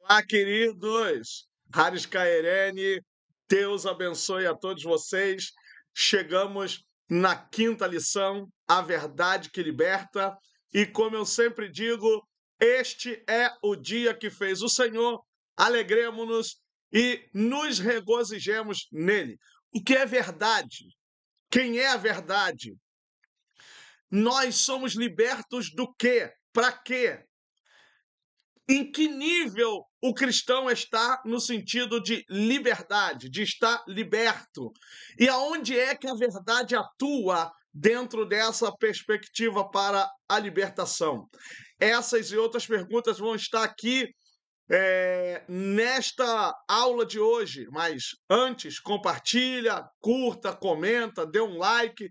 Olá, queridos. Haris Caerene, Deus abençoe a todos vocês. Chegamos na quinta lição, a verdade que liberta. E como eu sempre digo, este é o dia que fez o Senhor. Alegremos-nos e nos regozijemos nele. O que é verdade? Quem é a verdade? Nós somos libertos do quê? Para quê? Em que nível o cristão está no sentido de liberdade, de estar liberto? E aonde é que a verdade atua dentro dessa perspectiva para a libertação? Essas e outras perguntas vão estar aqui nesta aula de hoje, mas antes, compartilha, curta, comenta, dê um like,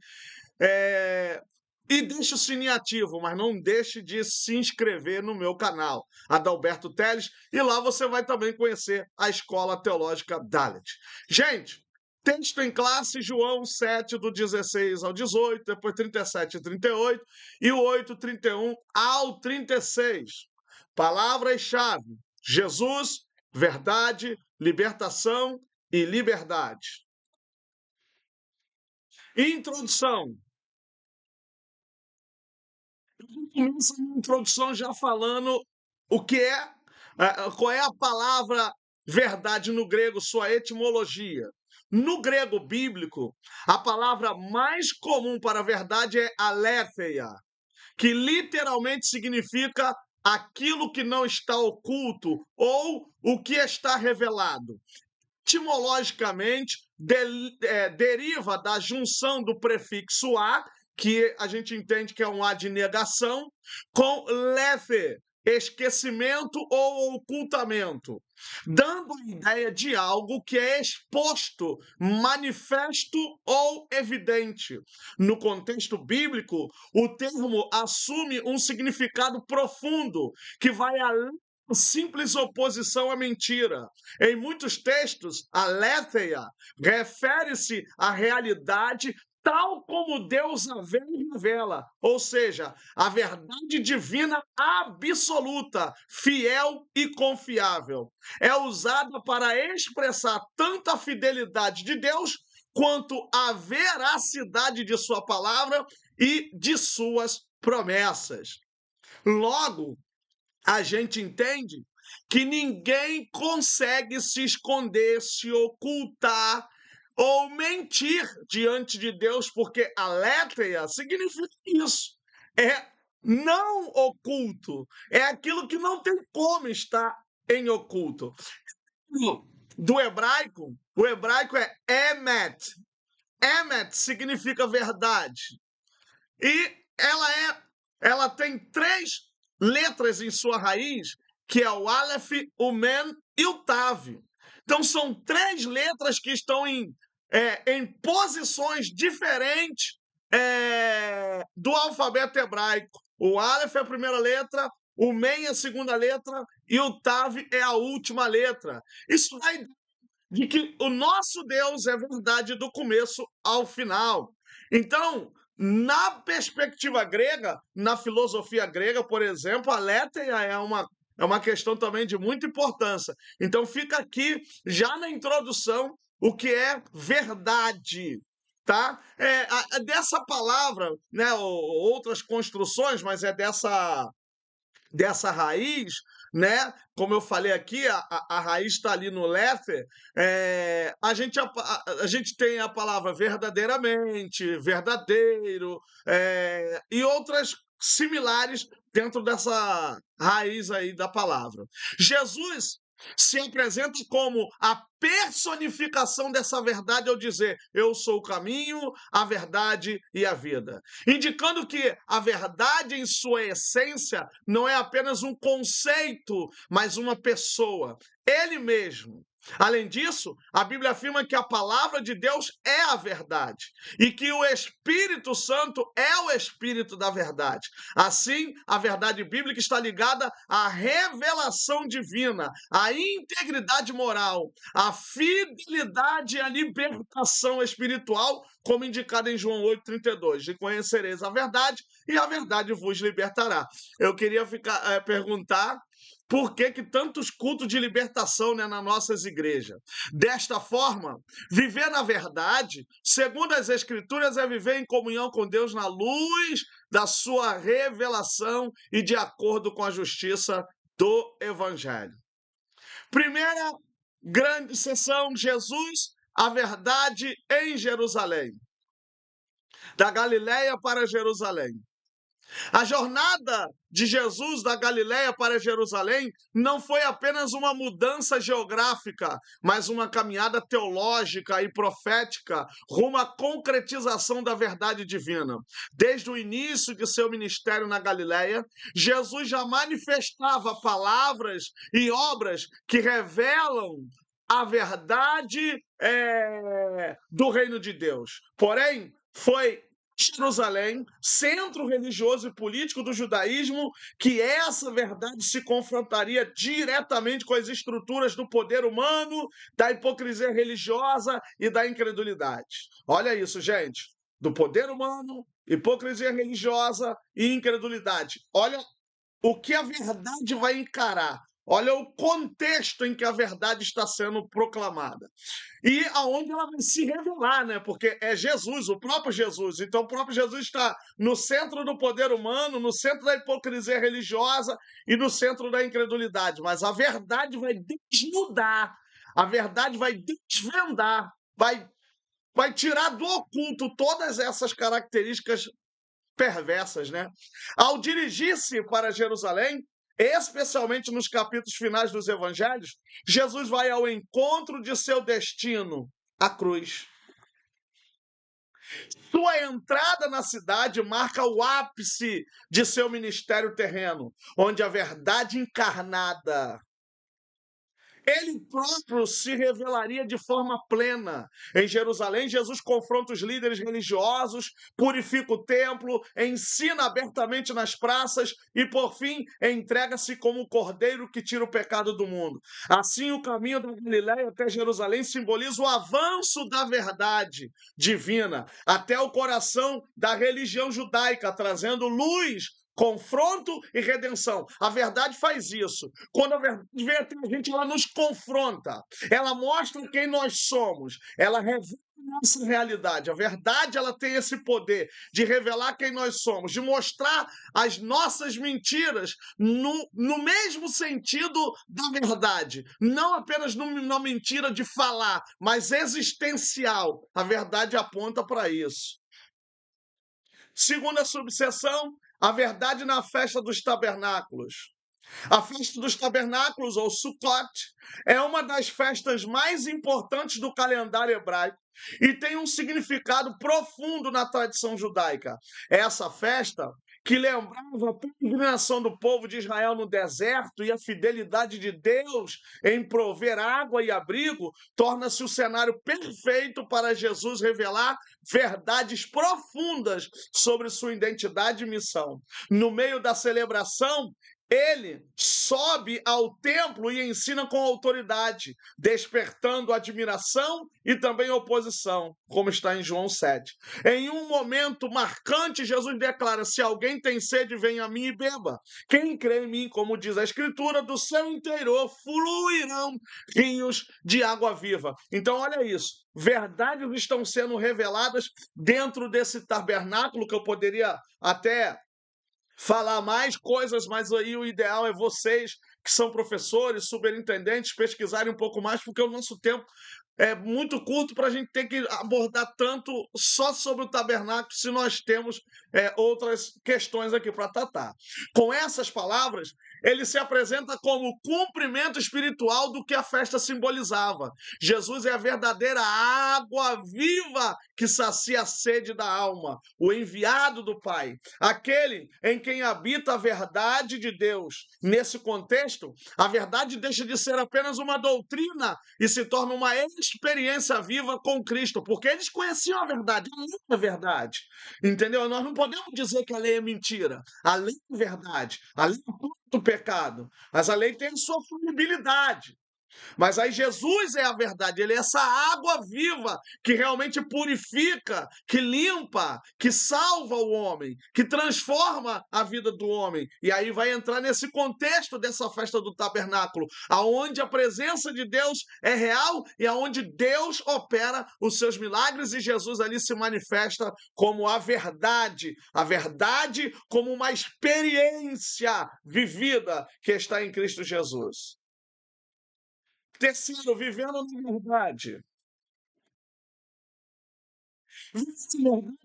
e deixe o sininho ativo, mas não deixe de se inscrever no meu canal, Adalberto Teles, e lá você vai também conhecer a Escola Teológica Dalet. Gente, texto em classe, João 7, do 16 ao 18, depois 37 e 38, e o 8, 31 ao 36. Palavras-chave: Jesus, verdade, libertação e liberdade. Introdução. Começa a introdução já falando o que é, qual é a palavra verdade no grego, sua etimologia. No grego bíblico, a palavra mais comum para verdade é aletheia, que literalmente significa aquilo que não está oculto ou o que está revelado. Etimologicamente, deriva da junção do prefixo a, que a gente entende que é um a de negação, com lethe, esquecimento ou ocultamento, dando a ideia de algo que é exposto, manifesto ou evidente. No contexto bíblico, o termo assume um significado profundo que vai além simples oposição à mentira. Em muitos textos, a aletheia refere-se à realidade tal como Deus a vê e revela, ou seja, a verdade divina absoluta, fiel e confiável. É usada para expressar tanto a fidelidade de Deus quanto a veracidade de sua palavra e de suas promessas. Logo, a gente entende que ninguém consegue se esconder, se ocultar ou mentir diante de Deus, porque aletheia significa isso. É não oculto. É aquilo que não tem como estar em oculto. Do hebraico, o hebraico é emet. Emet significa verdade. E ela tem três letras em sua raiz, que é o Aleph, o Men e o Tav. Então são três letras que estão em posições diferentes do alfabeto hebraico. O Aleph é a primeira letra, o Men é a segunda letra e o Tav é a última letra. Isso dá ideia de que o nosso Deus é verdade do começo ao final. Então, na perspectiva grega, na filosofia grega, por exemplo, a aletheia é uma questão também de muita importância. Então, fica aqui, já na introdução, o que é verdade. Tá? Dessa palavra, né, outras construções, mas é dessa raiz, né? Como eu falei aqui, a raiz está ali no Lefer. A gente tem a palavra verdadeiramente, verdadeiro, e outras similares dentro dessa raiz aí da palavra. Jesus se apresenta como a personificação dessa verdade ao dizer: eu sou o caminho, a verdade e a vida, indicando que a verdade em sua essência não é apenas um conceito, mas uma pessoa, ele mesmo. Além disso, a Bíblia afirma que a palavra de Deus é a verdade e que o Espírito Santo é o Espírito da verdade. Assim, a verdade bíblica está ligada à revelação divina, à integridade moral, à fidelidade e à libertação espiritual, como indicado em João 8,32. E conhecereis a verdade, e a verdade vos libertará. Eu queria perguntar Por que que tantos cultos de libertação, né, nas nossas igrejas? Desta forma, viver na verdade, segundo as Escrituras, é viver em comunhão com Deus na luz da sua revelação e de acordo com a justiça do Evangelho. Primeira grande sessão, Jesus, a verdade em Jerusalém. Da Galiléia para Jerusalém. A jornada de Jesus da Galiléia para Jerusalém não foi apenas uma mudança geográfica, mas uma caminhada teológica e profética rumo à concretização da verdade divina. Desde o início de seu ministério na Galiléia, Jesus já manifestava palavras e obras que revelam a verdade do reino de Deus. Porém, foi Jerusalém, centro religioso e político do judaísmo, que essa verdade se confrontaria diretamente com as estruturas do poder humano, da hipocrisia religiosa e da incredulidade. Olha isso, gente. Do poder humano, hipocrisia religiosa e incredulidade. Olha o que a verdade vai encarar. Olha o contexto em que a verdade está sendo proclamada. E aonde ela vai se revelar, né? Porque é Jesus, o próprio Jesus. Então, o próprio Jesus está no centro do poder humano, no centro da hipocrisia religiosa e no centro da incredulidade. Mas a verdade vai desnudar, a verdade vai desvendar, vai tirar do oculto todas essas características perversas, né? Ao dirigir-se para Jerusalém, especialmente nos capítulos finais dos evangelhos, Jesus vai ao encontro de seu destino, a cruz. Sua entrada na cidade marca o ápice de seu ministério terreno, onde a verdade encarnada, ele próprio se revelaria de forma plena. Em Jerusalém, Jesus confronta os líderes religiosos, purifica o templo, ensina abertamente nas praças e, por fim, entrega-se como o cordeiro que tira o pecado do mundo. Assim, o caminho da Galiléia até Jerusalém simboliza o avanço da verdade divina até o coração da religião judaica, trazendo luz, confronto e redenção. A verdade faz isso. Quando a verdade vem até a gente, ela nos confronta. Ela mostra quem nós somos. Ela revela nossa realidade. A verdade, ela tem esse poder de revelar quem nós somos, de mostrar as nossas mentiras no mesmo sentido da verdade. Não apenas na mentira de falar, mas existencial. A verdade aponta para isso. Segunda subseção, a verdade na festa dos tabernáculos. A festa dos tabernáculos, ou Sukkot, é uma das festas mais importantes do calendário hebraico e tem um significado profundo na tradição judaica. Essa festa, que lembrava a peregrinação do povo de Israel no deserto e a fidelidade de Deus em prover água e abrigo, torna-se o cenário perfeito para Jesus revelar verdades profundas sobre sua identidade e missão. No meio da celebração, ele sobe ao templo e ensina com autoridade, despertando admiração e também oposição, como está em João 7. Em um momento marcante, Jesus declara: se alguém tem sede, venha a mim e beba. Quem crê em mim, como diz a Escritura, do seu interior fluirão rios de água viva. Então, olha isso. Verdades estão sendo reveladas dentro desse tabernáculo, que eu poderia até falar mais coisas, mas aí o ideal é vocês, que são professores, superintendentes, pesquisarem um pouco mais, porque o nosso tempo é muito curto para a gente ter que abordar tanto só sobre o tabernáculo, se nós temos outras questões aqui para tratar. Com essas palavras, ele se apresenta como o cumprimento espiritual do que a festa simbolizava. Jesus é a verdadeira água viva que sacia a sede da alma, o enviado do Pai, aquele em quem habita a verdade de Deus. Nesse contexto, a verdade deixa de ser apenas uma doutrina e se torna uma experiência viva com Cristo, porque eles conheciam a verdade, a lei é verdade, entendeu? Nós não podemos dizer que a lei é mentira, a lei é verdade, a lei é do pecado, mas a lei tem a sua fluibilidade. Mas aí Jesus é a verdade, ele é essa água viva que realmente purifica, que limpa, que salva o homem, que transforma a vida do homem. E aí vai entrar nesse contexto dessa festa do tabernáculo, aonde a presença de Deus é real e aonde Deus opera os seus milagres e Jesus ali se manifesta como a verdade como uma experiência vivida que está em Cristo Jesus. Terceiro, vivendo na verdade.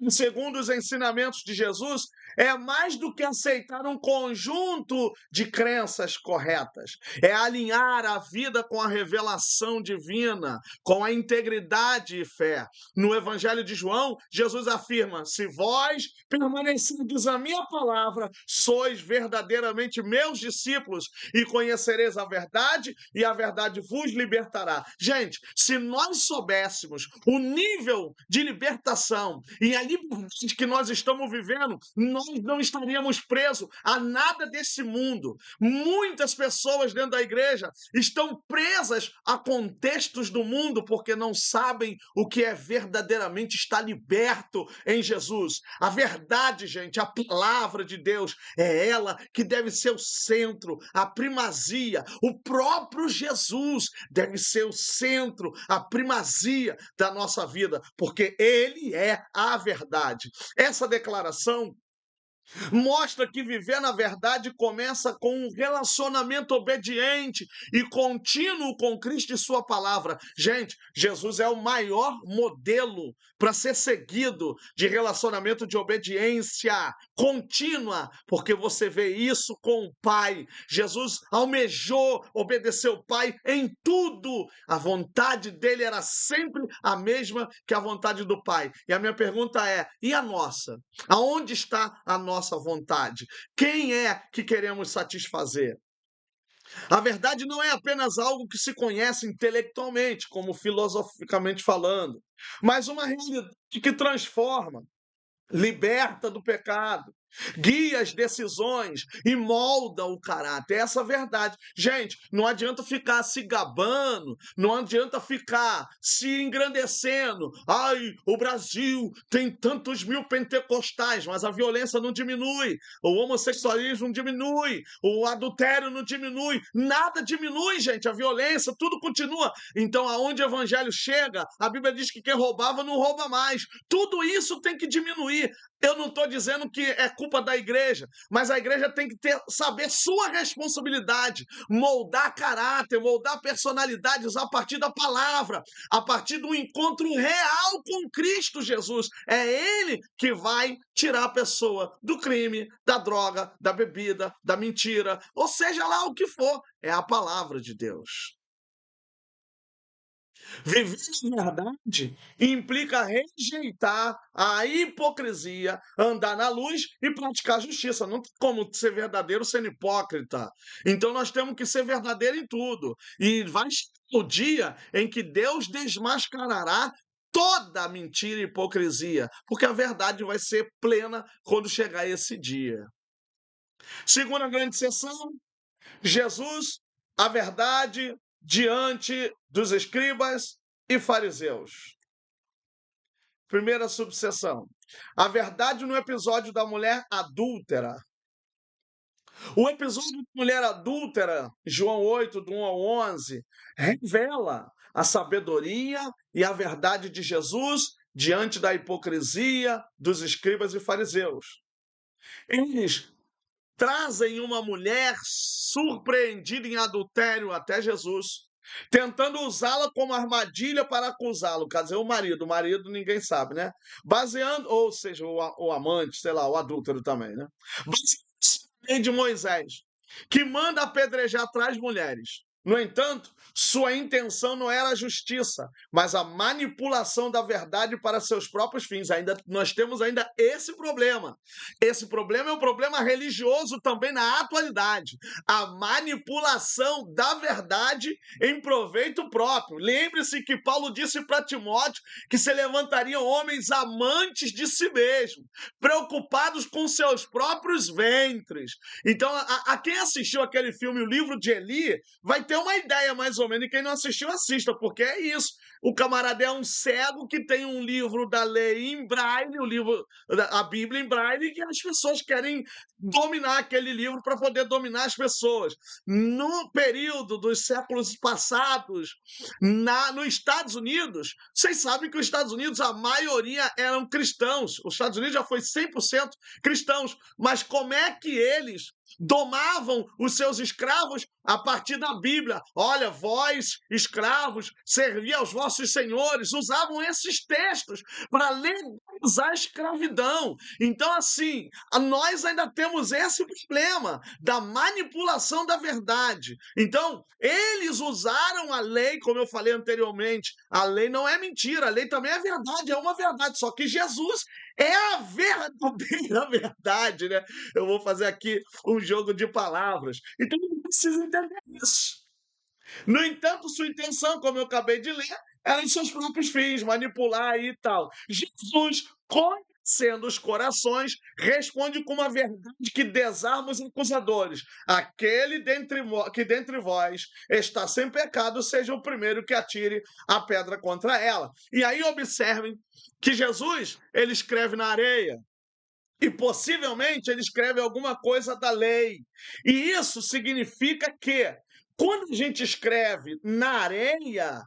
Segundo os ensinamentos de Jesus, é mais do que aceitar um conjunto de crenças corretas. É alinhar a vida com a revelação divina, com a integridade e fé. No Evangelho de João, Jesus afirma: se vós permanecerdes na minha palavra, sois verdadeiramente meus discípulos e conhecereis a verdade vos libertará. Gente, se nós soubéssemos o nível de libertação e a liberdade que nós estamos vivendo, nós não estaríamos presos a nada desse mundo. Muitas pessoas dentro da igreja estão presas a contextos do mundo porque não sabem o que é verdadeiramente estar liberto em Jesus. A verdade, gente, a palavra de Deus é ela que deve ser o centro, a primazia. O próprio Jesus deve ser o centro, a primazia da nossa vida, porque ele é a verdade. Essa declaração mostra que viver na verdade começa com um relacionamento obediente e contínuo com Cristo e sua palavra. Gente, Jesus é o maior modelo para ser seguido de relacionamento de obediência contínua, porque você vê isso com o Pai. Jesus almejou obedecer o Pai em tudo. A vontade dele era sempre a mesma que a vontade do Pai. E a minha pergunta é: e a nossa? Aonde está a nossa vontade? Quem é que queremos satisfazer? A verdade não é apenas algo que se conhece intelectualmente, como filosoficamente falando, mas uma realidade que transforma, liberta do pecado, guia as decisões e molda o caráter. Essa é a verdade. Gente, não adianta ficar se gabando, não adianta ficar se engrandecendo. Ai, o Brasil tem tantos mil pentecostais, mas a violência não diminui, o homossexualismo não diminui, o adultério não diminui, nada diminui, gente, a violência, tudo continua. Então, aonde o evangelho chega, a Bíblia diz que quem roubava não rouba mais. Tudo isso tem que diminuir. Eu não estou dizendo que é culpa da igreja, mas a igreja tem que saber sua responsabilidade, moldar caráter, moldar personalidades a partir da palavra, a partir do encontro real com Cristo Jesus. É Ele que vai tirar a pessoa do crime, da droga, da bebida, da mentira, ou seja lá o que for. É a palavra de Deus. Viver na verdade implica rejeitar a hipocrisia, andar na luz e praticar a justiça. Não tem como ser verdadeiro sendo hipócrita. Então nós temos que ser verdadeiro em tudo. E vai chegar o dia em que Deus desmascarará toda a mentira e hipocrisia, porque a verdade vai ser plena quando chegar esse dia. Segunda grande sessão, Jesus, a verdade diante dos escribas e fariseus. Primeira subseção. A verdade no episódio da mulher adúltera. O episódio da mulher adúltera, João 8, do 1 ao 11, revela a sabedoria e a verdade de Jesus diante da hipocrisia dos escribas e fariseus. Eles trazem uma mulher surpreendida em adultério até Jesus, tentando usá-la como armadilha para acusá-lo. Quer dizer, o marido ninguém sabe, né? Baseando, ou seja, o amante, sei lá, o adúltero também, né? Baseando na lei de Moisés, que manda apedrejar 3 mulheres. No entanto, sua intenção não era a justiça, mas a manipulação da verdade para seus próprios fins. Nós temos ainda esse problema. Esse problema é um problema religioso também na atualidade. A manipulação da verdade verdade em proveito próprio. Lembre-se que Paulo disse para Timóteo que se levantariam homens amantes de si mesmo, preocupados com seus próprios ventres. Então, a quem assistiu aquele filme, O Livro de Eli, vai ter uma ideia mais ou menos, e quem não assistiu, assista, porque é isso. O camarada é um cego que tem um livro da lei em braille, a Bíblia em braille, e as pessoas querem dominar aquele livro para poder dominar as pessoas. No período dos séculos passados, nos Estados Unidos, vocês sabem que os Estados Unidos, a maioria eram cristãos. Os Estados Unidos já foi 100% cristãos. Mas como é que eles domavam os seus escravos a partir da Bíblia? Olha, vós, escravos, servi aos vossos senhores. Usavam esses textos para legalizar a escravidão. Então, assim, nós ainda temos esse problema da manipulação da verdade. Então, eles usaram a lei, como eu falei anteriormente. A lei não é mentira, a lei também é verdade, é uma verdade. Só que Jesus é a verdadeira verdade, né? Eu vou fazer aqui um jogo de palavras. Então, ele precisa entender isso. No entanto, sua intenção, como eu acabei de ler, era em seus próprios fins, manipular e tal. Jesus, conhecendo os corações, responde com uma verdade que desarma os acusadores. Aquele que dentre vós está sem pecado, seja o primeiro que atire a pedra contra ela. E aí observem que Jesus, ele escreve na areia. E possivelmente ele escreve alguma coisa da lei. E isso significa que, quando a gente escreve na areia,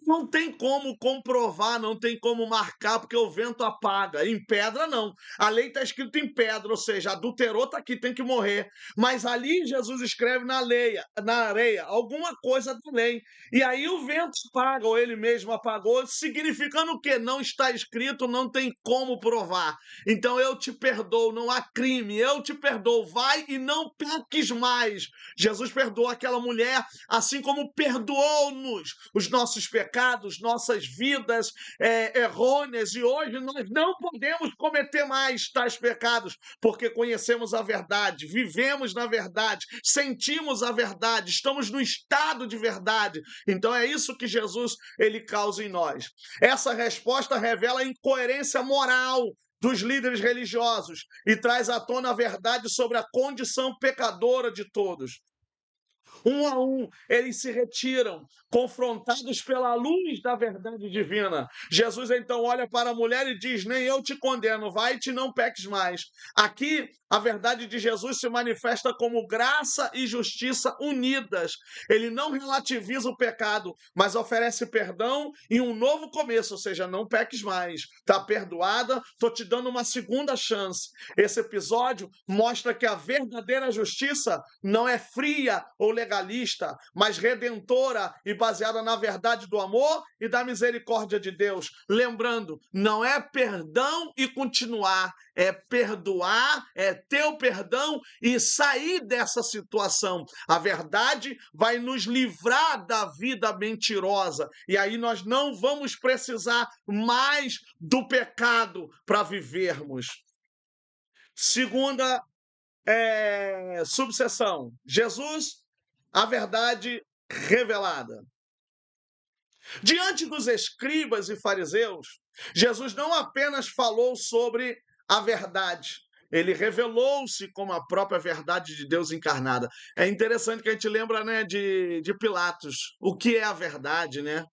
não tem como comprovar, não tem como marcar, porque o vento apaga. Em pedra, não. A lei está escrita em pedra, ou seja, adulterou, está aqui, tem que morrer. Mas ali Jesus escreve na areia, alguma coisa da lei. E aí o vento apaga, ou ele mesmo apagou, significando o quê? Não está escrito, não tem como provar. Então eu te perdoo, não há crime, eu te perdoo, vai e não peques mais. Jesus perdoou aquela mulher, assim como perdoou-nos os nossos pecados, nossas vidas errôneas, e hoje nós não podemos cometer mais tais pecados, porque conhecemos a verdade, vivemos na verdade, sentimos a verdade, estamos no estado de verdade. Então é isso que Jesus ele causa em nós. Essa resposta revela a incoerência moral dos líderes religiosos e traz à tona a verdade sobre a condição pecadora de todos. Um a um, eles se retiram, confrontados pela luz da verdade divina. Jesus então olha para a mulher e diz: nem eu te condeno, vai-te, não peques mais. Aqui, a verdade de Jesus se manifesta como graça e justiça unidas. Ele não relativiza o pecado, mas oferece perdão e um novo começo, ou seja, não peques mais. Está perdoada, estou te dando uma segunda chance. Esse episódio mostra que a verdadeira justiça não é fria ou legalista, mas redentora e baseada na verdade do amor e da misericórdia de Deus. Lembrando, não é perdão e continuar, é perdoar, é ter o perdão e sair dessa situação. A verdade vai nos livrar da vida mentirosa, e aí nós não vamos precisar mais do pecado para vivermos. Segunda subseção: Jesus, a verdade revelada. Diante dos escribas e fariseus, Jesus não apenas falou sobre a verdade, ele revelou-se como a própria verdade de Deus encarnada. É interessante que a gente lembra, né, de Pilatos, o que é a verdade, né?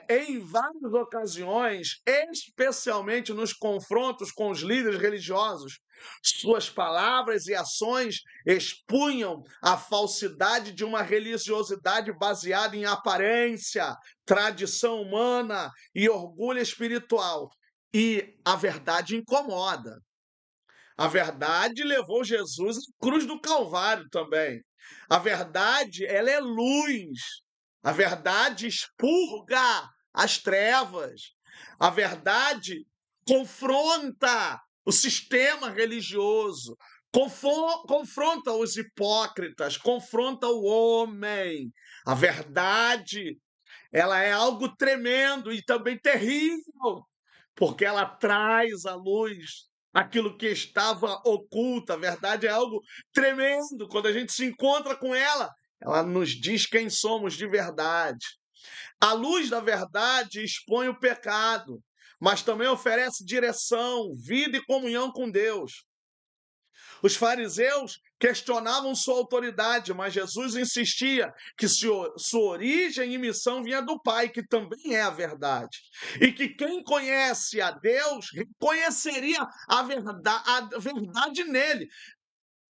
Em várias ocasiões, especialmente nos confrontos com os líderes religiosos, suas palavras e ações expunham a falsidade de uma religiosidade baseada em aparência, tradição humana e orgulho espiritual. E a verdade incomoda. A verdade levou Jesus à cruz do Calvário também. A verdade, ela é luz. A verdade expurga as trevas. A verdade confronta o sistema religioso, confronta os hipócritas, confronta o homem. A verdade, ela é algo tremendo e também terrível, porque ela traz à luz aquilo que estava oculto. A verdade é algo tremendo. Quando a gente se encontra com ela, ela nos diz quem somos de verdade. A luz da verdade expõe o pecado, mas também oferece direção, vida e comunhão com Deus. Os fariseus questionavam sua autoridade, mas Jesus insistia que sua origem e missão vinha do Pai, que também é a verdade. E que quem conhece a Deus conheceria a verdade nele.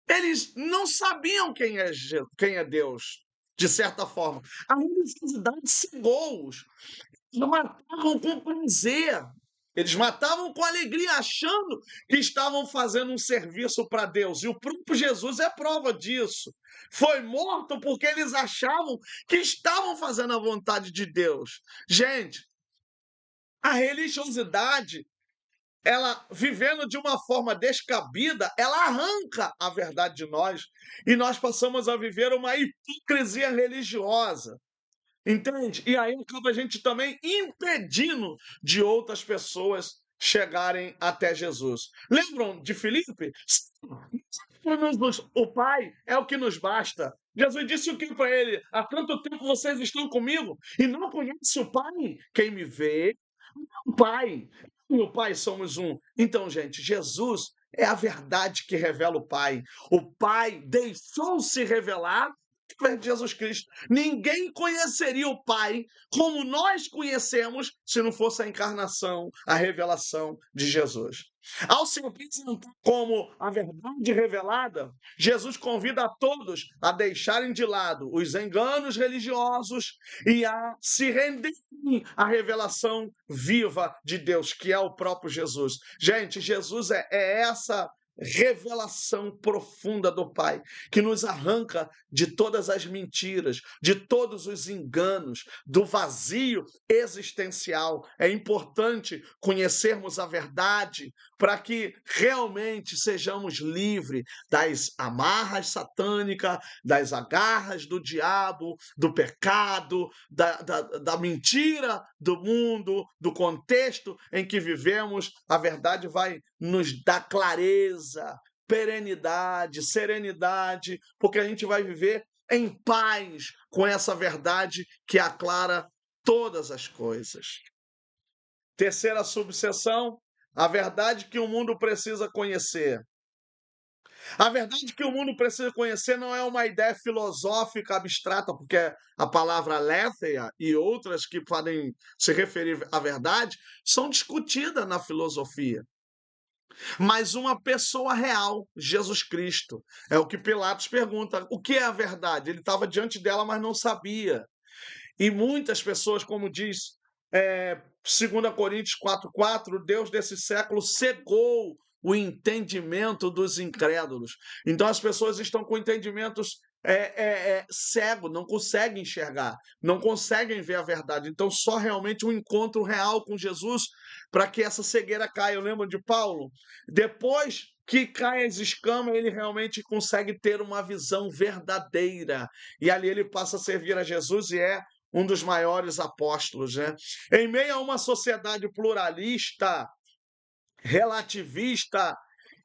Eles não sabiam quem é Deus, de certa forma. A religiosidade cegou-os. Eles matavam com prazer. Eles matavam com alegria, achando que estavam fazendo um serviço para Deus. E o próprio Jesus é prova disso. Foi morto porque eles achavam que estavam fazendo a vontade de Deus. Gente, a religiosidade, ela vivendo de uma forma descabida, ela arranca a verdade de nós e nós passamos a viver uma hipocrisia religiosa. Entende? E aí acaba a gente também impedindo de outras pessoas chegarem até Jesus. Lembram de Filipe? O Pai é o que nos basta. Jesus disse o que para ele? Há tanto tempo vocês estão comigo e não conhecem o Pai? Quem me vê, o Pai. E o Pai somos um. Então, gente, Jesus é a verdade que revela o Pai. O Pai deixou-se revelar através de Jesus Cristo. Ninguém conheceria o Pai como nós conhecemos se não fosse a encarnação, a revelação de Jesus. Ao se apresentar como a verdade revelada, Jesus convida a todos a deixarem de lado os enganos religiosos e a se renderem à revelação viva de Deus, que é o próprio Jesus. Gente, Jesus é essa revelação profunda do Pai, que nos arranca de todas as mentiras, de todos os enganos, do vazio existencial. É importante conhecermos a verdade para que realmente sejamos livres das amarras satânicas, das agarras do diabo, do pecado, da mentira do mundo, do contexto em que vivemos. A verdade vai nos dar clareza, perenidade, serenidade, porque a gente vai viver em paz com essa verdade que aclara todas as coisas. Terceira subseção, a verdade que o mundo precisa conhecer. A verdade que o mundo precisa conhecer não é uma ideia filosófica abstrata, porque a palavra aletheia e outras que podem se referir à verdade são discutidas na filosofia. Mas uma pessoa real, Jesus Cristo. É o que Pilatos pergunta: o que é a verdade? Ele estava diante dela, mas não sabia. E muitas pessoas, como diz 2 Coríntios 4,4, Deus desse século cegou o entendimento dos incrédulos. Então as pessoas estão com entendimentos cego, não conseguem enxergar, não conseguem ver a verdade. Então só realmente um encontro real com Jesus para que essa cegueira caia. Eu lembro de Paulo, depois que cai as escamas, ele realmente consegue ter uma visão verdadeira. E ali ele passa a servir a Jesus e é um dos maiores apóstolos, né? Em meio a uma sociedade pluralista, relativista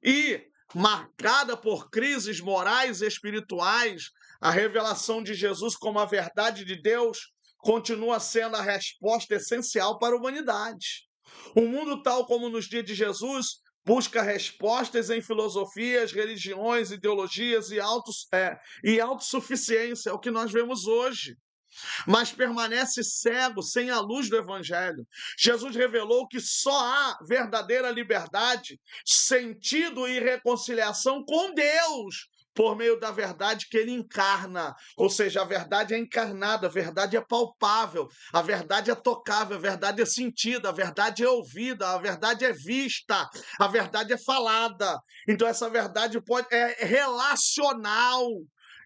e marcada por crises morais e espirituais, a revelação de Jesus como a verdade de Deus continua sendo a resposta essencial para a humanidade. O mundo tal como nos dias de Jesus busca respostas em filosofias, religiões, ideologias e autossuficiência, é o que nós vemos hoje, mas permanece cego, sem a luz do Evangelho. Jesus revelou que só há verdadeira liberdade, sentido e reconciliação com Deus por meio da verdade que ele encarna. Ou seja, a verdade é encarnada, a verdade é palpável, a verdade é tocável, a verdade é sentida, a verdade é ouvida, a verdade é vista, a verdade é falada. Então essa verdade é relacional.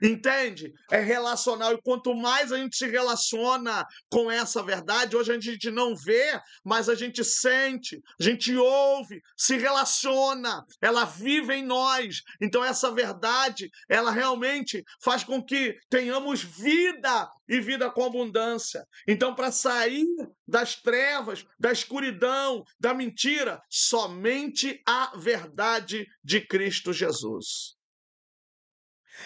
Entende? É relacional. E quanto mais a gente se relaciona com essa verdade, hoje a gente não vê, mas a gente sente, a gente ouve, se relaciona, ela vive em nós. Então essa verdade, ela realmente faz com que tenhamos vida e vida com abundância. Então, para sair das trevas, da escuridão, da mentira, somente a verdade de Cristo Jesus.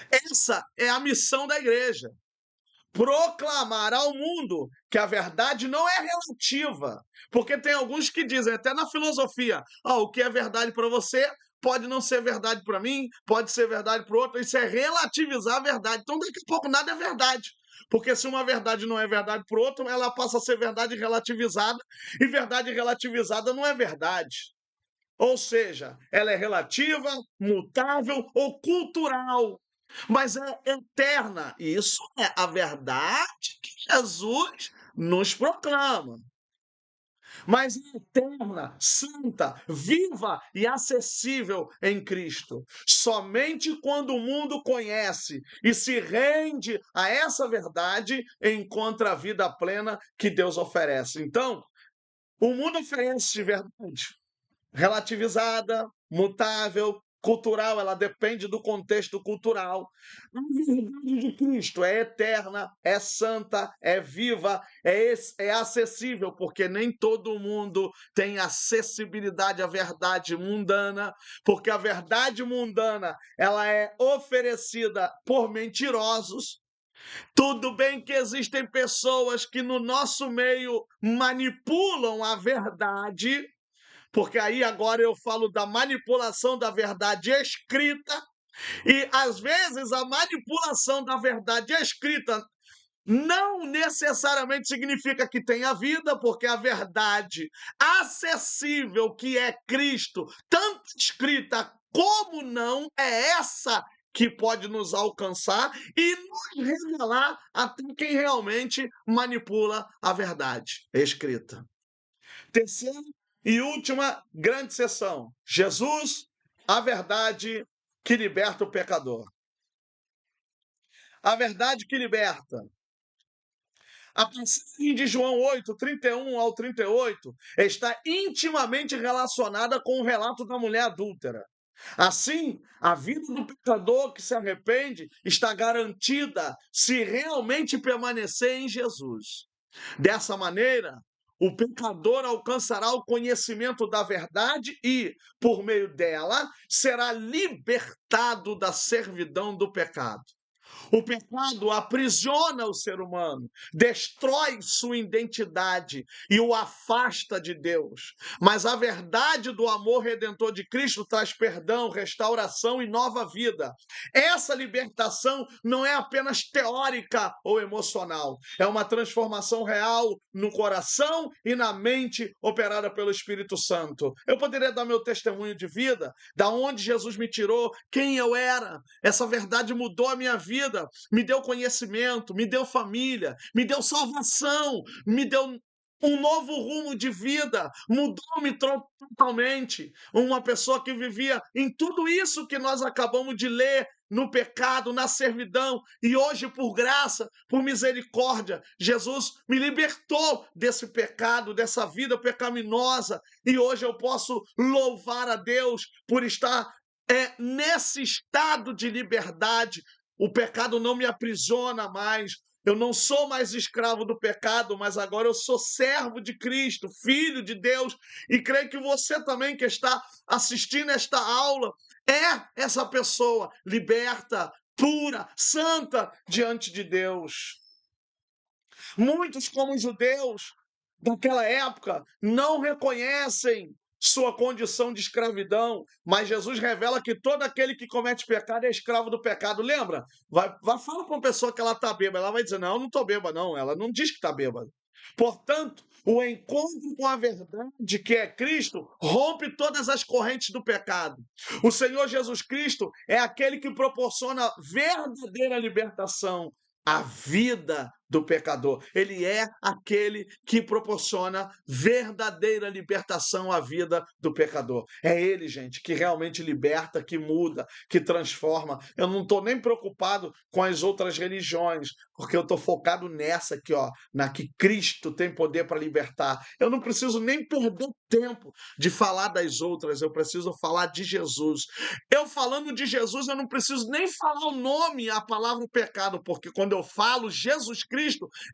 Essa é a missão da igreja. proclamar ao mundo que a verdade não é relativa, porque tem alguns que dizem, até na filosofia, o que é verdade para você pode não ser verdade para mim, pode ser verdade para o outro, isso é relativizar a verdade. Então, daqui a pouco, nada é verdade. Porque se uma verdade não é verdade para o outro, ela passa a ser verdade relativizada, e verdade relativizada não é verdade. Ou seja, ela é relativa, mutável ou cultural, mas é eterna. Isso é a verdade que Jesus nos proclama. Mas é eterna, santa, viva e acessível em Cristo. Somente quando o mundo conhece e se rende a essa verdade, encontra a vida plena que Deus oferece. Então, o mundo oferece verdade relativizada, mutável, cultural, ela depende do contexto cultural. A verdade de Cristo é eterna, é santa, é viva, é acessível, porque nem todo mundo tem acessibilidade à verdade mundana, porque a verdade mundana ela é oferecida por mentirosos. Tudo bem que existem pessoas que no nosso meio manipulam a verdade, porque aí agora eu falo da manipulação da verdade escrita, e às vezes a manipulação da verdade escrita não necessariamente significa que tenha vida, porque a verdade acessível que é Cristo, tanto escrita como não, é essa que pode nos alcançar e nos revelar até quem realmente manipula a verdade escrita. Terceira e última grande sessão: Jesus, a verdade que liberta o pecador. A verdade que liberta. A passagem de João 8, 31 ao 38, está intimamente relacionada com o relato da mulher adúltera. Assim, a vida do pecador que se arrepende está garantida se realmente permanecer em Jesus. Dessa maneira, o pecador alcançará o conhecimento da verdade e, por meio dela, será libertado da servidão do pecado. O pecado aprisiona o ser humano, destrói sua identidade e o afasta de Deus. Mas a verdade do amor redentor de Cristo traz perdão, restauração e nova vida. Essa libertação não é apenas teórica ou emocional, é uma transformação real no coração e na mente operada pelo Espírito Santo. Eu poderia dar meu testemunho de vida, da onde Jesus me tirou, quem eu era. Essa verdade mudou a minha vida, me deu conhecimento, me deu família, me deu salvação, me deu um novo rumo de vida, mudou-me totalmente. Uma pessoa que vivia em tudo isso que nós acabamos de ler, no pecado, na servidão, e hoje, por graça, por misericórdia, Jesus me libertou desse pecado, dessa vida pecaminosa, e hoje eu posso louvar a Deus por estar nesse estado de liberdade. O pecado não me aprisiona mais. Eu não sou mais escravo do pecado, mas agora eu sou servo de Cristo, filho de Deus. E creio que você também que está assistindo esta aula é essa pessoa liberta, pura, santa diante de Deus. Muitos, como os judeus daquela época, não reconhecem sua condição de escravidão, mas Jesus revela que todo aquele que comete pecado é escravo do pecado. Lembra? Vai falar para uma pessoa que ela está bêbada, ela vai dizer, não, eu não estou bêbada, não. Ela não diz que está bêbada. Portanto, o encontro com a verdade, que é Cristo, rompe todas as correntes do pecado. O Senhor Jesus Cristo é aquele que proporciona verdadeira libertação, a vida do pecador. Ele é aquele que proporciona verdadeira libertação à vida do pecador. É ele, gente, que realmente liberta, que muda, que transforma. Eu não estou nem preocupado com as outras religiões, porque eu estou focado nessa aqui, ó, na que Cristo tem poder para libertar. Eu não preciso nem perder tempo de falar das outras, eu preciso falar de Jesus. Eu falando de Jesus, eu não preciso nem falar o nome, a palavra pecado, porque quando eu falo Jesus Cristo,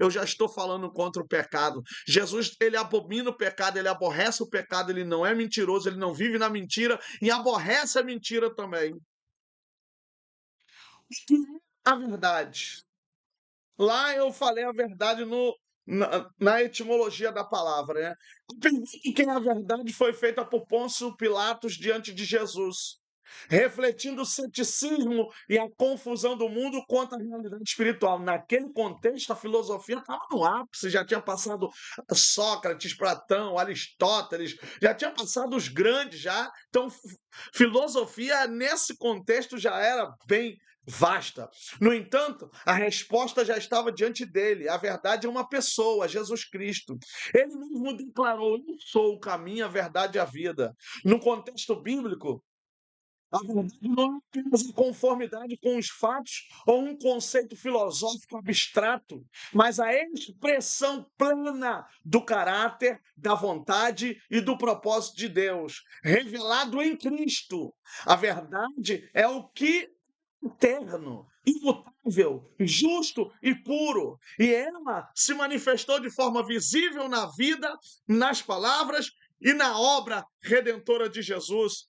eu já estou falando contra o pecado. Jesus, ele abomina o pecado, ele aborrece o pecado, ele não é mentiroso, ele não vive na mentira e aborrece a mentira também. O que é a verdade? Lá eu falei a verdade na etimologia da palavra, né? A pergunta de quem é a verdade foi feita por Pôncio Pilatos diante de Jesus, refletindo o ceticismo e a confusão do mundo quanto à realidade espiritual. Naquele contexto, a filosofia estava no ápice, já tinha passado Sócrates, Platão, Aristóteles, já tinha passado os grandes já. Então, filosofia nesse contexto já era bem vasta. No entanto, a resposta já estava diante dele. A verdade é uma pessoa, Jesus Cristo. Ele mesmo declarou: Eu sou o caminho, a verdade e a vida. No contexto bíblico, a verdade não é apenas a conformidade com os fatos ou um conceito filosófico abstrato, mas a expressão plena do caráter, da vontade e do propósito de Deus, revelado em Cristo. A verdade é o que eterno, imutável, justo e puro. E ela se manifestou de forma visível na vida, nas palavras e na obra redentora de Jesus.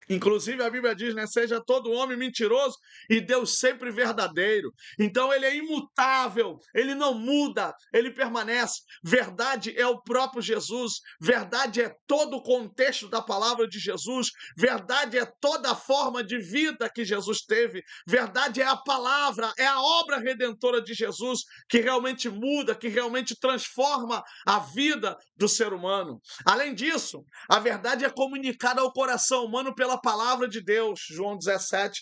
Inclusive, a Bíblia diz, né? Seja todo homem mentiroso e Deus sempre verdadeiro. Então, ele é imutável, ele não muda, ele permanece. Verdade é o próprio Jesus, verdade é todo o contexto da palavra de Jesus, verdade é toda a forma de vida que Jesus teve, verdade é a palavra, é a obra redentora de Jesus que realmente muda, que realmente transforma a vida do ser humano. Além disso, a verdade é comunicada ao coração humano pela palavra de Deus. João 17,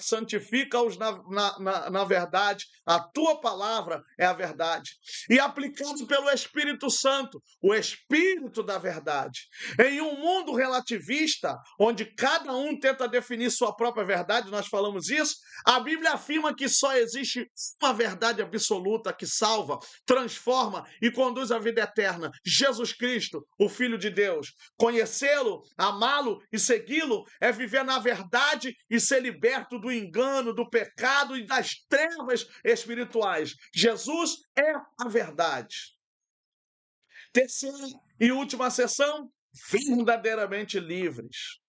santifica-os na verdade, a tua palavra é a verdade. E aplicado pelo Espírito Santo, o Espírito da verdade. Em um mundo relativista, onde cada um tenta definir sua própria verdade, nós falamos isso, a Bíblia afirma que só existe uma verdade absoluta que salva, transforma e conduz à vida eterna: Jesus Cristo, o Filho de Deus. Conhecê-lo, amá-lo e segui-lo é viver na verdade e ser liberto do engano, do pecado e das trevas espirituais. Jesus é a verdade. Terceira e última sessão: verdadeiramente livres.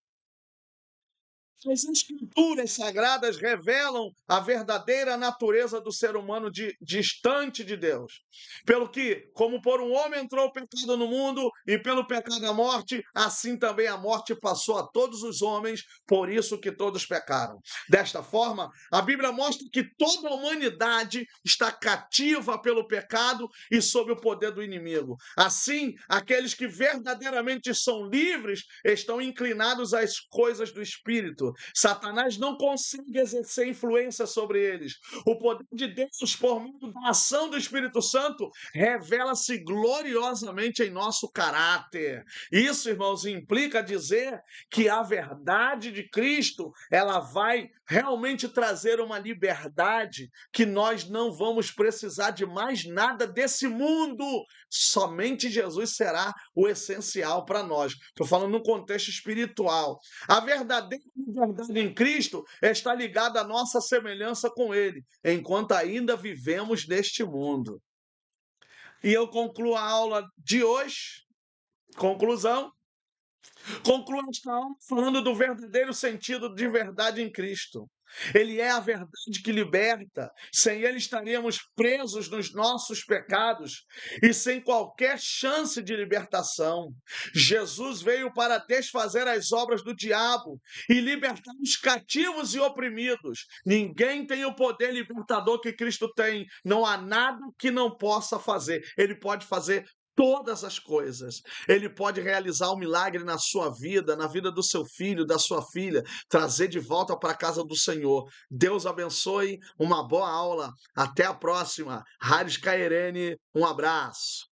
As escrituras sagradas revelam a verdadeira natureza do ser humano distante de Deus. Pelo que, como por um homem entrou o pecado no mundo, e pelo pecado a morte, assim também a morte passou a todos os homens, por isso que todos pecaram. Desta forma, a Bíblia mostra que toda a humanidade está cativa pelo pecado e sob o poder do inimigo. Assim, aqueles que verdadeiramente são livres estão inclinados às coisas do Espírito. Satanás não consegue exercer influência sobre eles. O poder de Deus, por meio da ação do Espírito Santo, revela-se gloriosamente em nosso caráter. Isso, irmãos, implica dizer que a verdade de Cristo, ela vai realmente trazer uma liberdade que nós não vamos precisar de mais nada desse mundo. Somente Jesus será o essencial para nós. Estou falando no contexto espiritual. A verdadeira liberdade em Cristo está ligada à nossa semelhança com Ele, enquanto ainda vivemos neste mundo. E eu concluo a aula de hoje. Conclusão. Concluo esta aula falando do verdadeiro sentido de verdade em Cristo. Ele é a verdade que liberta. Sem ele estaríamos presos nos nossos pecados e sem qualquer chance de libertação. Jesus veio para desfazer as obras do diabo e libertar os cativos e oprimidos. Ninguém tem o poder libertador que Cristo tem. Não há nada que não possa fazer. Ele pode fazer todas as coisas. Ele pode realizar um milagre na sua vida, na vida do seu filho, da sua filha, trazer de volta para a casa do Senhor. Deus abençoe, uma boa aula. Até a próxima. Haris Cairene, um abraço.